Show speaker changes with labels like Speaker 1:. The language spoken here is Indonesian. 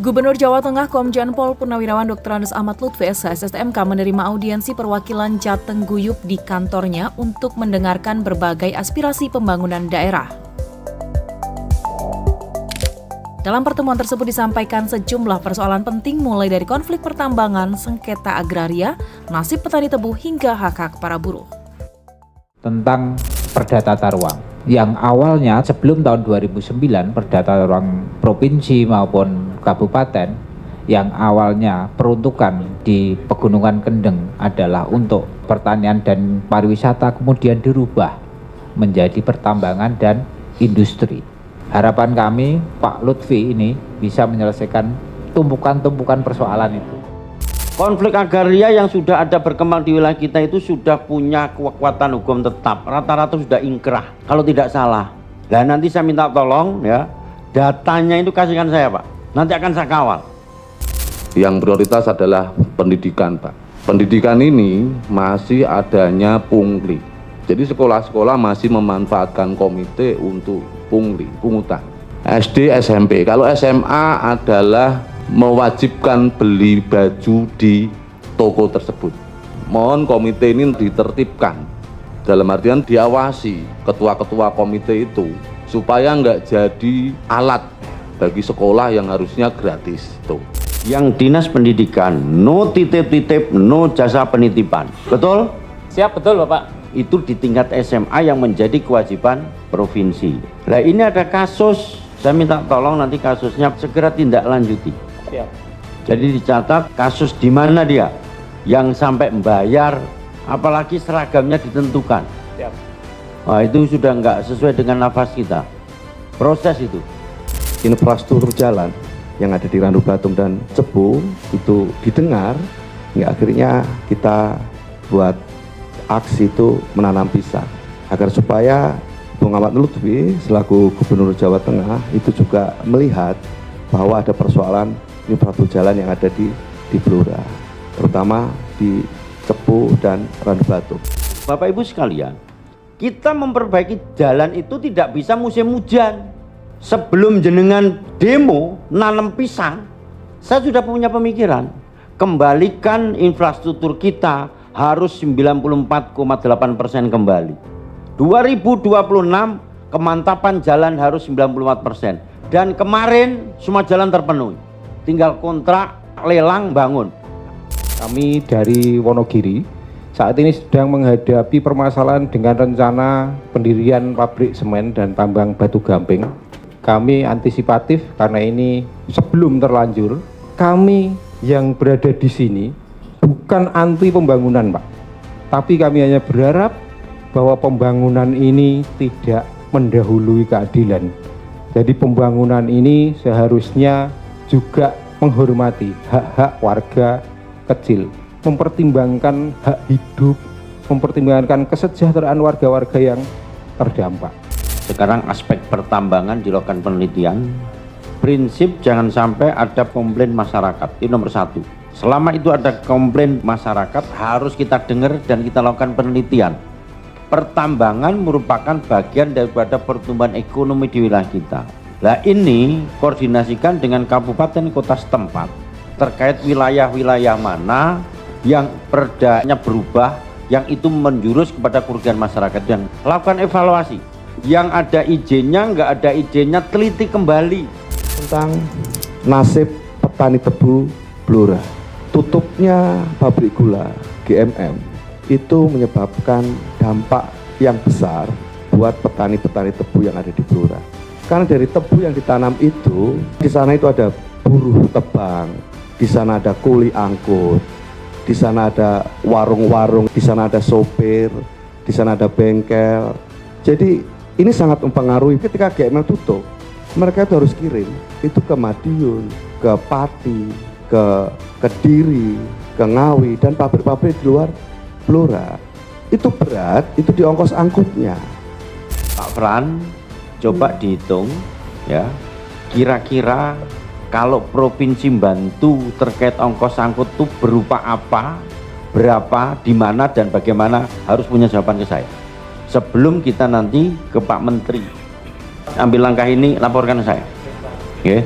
Speaker 1: Gubernur Jawa Tengah Komjen Pol Purnawirawan Dr. Andes Ahmad Lutfi SHSMK menerima audiensi perwakilan Jateng Guyup di kantornya untuk mendengarkan berbagai aspirasi pembangunan daerah. Dalam pertemuan tersebut disampaikan sejumlah persoalan penting mulai dari konflik pertambangan, sengketa agraria, nasib petani tebu hingga hak-hak para buruh.
Speaker 2: Tentang Perda Tata Ruang yang awalnya sebelum tahun 2009 Perda Tata Ruang provinsi maupun kabupaten yang awalnya peruntukan di Pegunungan Kendeng adalah untuk pertanian dan pariwisata kemudian dirubah menjadi pertambangan dan industri. Harapan kami Pak Lutfi ini bisa menyelesaikan tumpukan-tumpukan persoalan itu.
Speaker 3: Konflik agraria yang sudah ada berkembang di wilayah kita itu sudah punya kekuatan hukum tetap, rata-rata sudah ingkrah kalau tidak salah. Dan nanti saya minta tolong ya, datanya itu kasihkan saya Pak, nanti akan saya kawal.
Speaker 4: Yang prioritas adalah pendidikan Pak. Pendidikan ini masih adanya pungli. Jadi sekolah-sekolah masih memanfaatkan komite untuk pungli, pungutan. SD, SMP, kalau SMA adalah mewajibkan beli baju di toko tersebut. Mohon komite ini ditertibkan, dalam artian diawasi ketua-ketua komite itu supaya nggak jadi alat bagi sekolah yang harusnya gratis. Tuh.
Speaker 3: Yang dinas pendidikan, no titip-titip, no jasa penitipan. Betul?
Speaker 5: Siap, betul Bapak.
Speaker 3: Itu di tingkat SMA yang menjadi kewajiban provinsi. Nah ini ada kasus, saya minta tolong nanti kasusnya segera tindak lanjuti.
Speaker 5: Siap.
Speaker 3: Jadi dicatat kasus di mana dia yang sampai membayar, apalagi seragamnya ditentukan.
Speaker 5: Siap.
Speaker 3: Nah, itu sudah nggak sesuai dengan nafas kita. Proses itu.
Speaker 6: Infrastruktur jalan yang ada di Randu Batung dan Cepu itu didengar, hingga akhirnya kita buat aksi itu menanam pisang agar supaya Bung Ahmad Lutfi selaku Gubernur Jawa Tengah itu juga melihat bahwa ada persoalan infrastruktur jalan yang ada di Blora, terutama di Cepu dan Randu Batung.
Speaker 3: Bapak Ibu sekalian, kita memperbaiki jalan itu tidak bisa musim hujan. Sebelum jenengan demo nanam pisang, saya sudah punya pemikiran, kembalikan infrastruktur kita harus 94,8% kembali. 2026 kemantapan jalan harus 94%. Dan kemarin semua jalan terpenuhi, tinggal kontrak, lelang, bangun.
Speaker 2: Kami dari Wonogiri saat ini sedang menghadapi permasalahan dengan rencana pendirian pabrik semen dan tambang batu gamping. Kami antisipatif karena ini sebelum terlanjur. Kami yang berada di sini bukan anti pembangunan Pak, tapi kami hanya berharap bahwa pembangunan ini tidak mendahului keadilan. Jadi pembangunan ini seharusnya juga menghormati hak-hak warga kecil, mempertimbangkan hak hidup, mempertimbangkan kesejahteraan warga-warga yang terdampak.
Speaker 3: Sekarang aspek pertambangan dilakukan penelitian. Prinsip jangan sampai ada komplain masyarakat, itu nomor satu. Selama itu ada komplain masyarakat harus kita dengar dan kita lakukan penelitian. Pertambangan merupakan bagian daripada pertumbuhan ekonomi di wilayah kita. Nah ini koordinasikan dengan kabupaten kota setempat terkait wilayah-wilayah mana yang perdanya berubah, yang itu menjurus kepada kerugian masyarakat, yang lakukan evaluasi. Yang ada izinnya, nggak ada izinnya, teliti kembali.
Speaker 6: Tentang nasib petani tebu Blora, tutupnya pabrik gula GMM itu menyebabkan dampak yang besar buat petani-petani tebu yang ada di Blora. Karena dari tebu yang ditanam itu, di sana itu ada buruh tebang, di sana ada kuli angkut, di sana ada warung-warung, di sana ada sopir, di sana ada bengkel. Jadi ini sangat mempengaruhi. Ketika GMM tutup, mereka itu harus kirim itu ke Madiun, ke Pati, ke Kediri, ke Ngawi, dan pabrik-pabrik di luar Blora. Itu berat, itu di ongkos angkutnya.
Speaker 3: Pak Fran, coba dihitung ya, kira-kira kalau provinsi bantu terkait ongkos angkut itu berupa apa, berapa, di mana, dan bagaimana, harus punya jawaban ke saya. Sebelum kita nanti ke Pak Menteri ambil langkah ini, laporkan saya. Oke.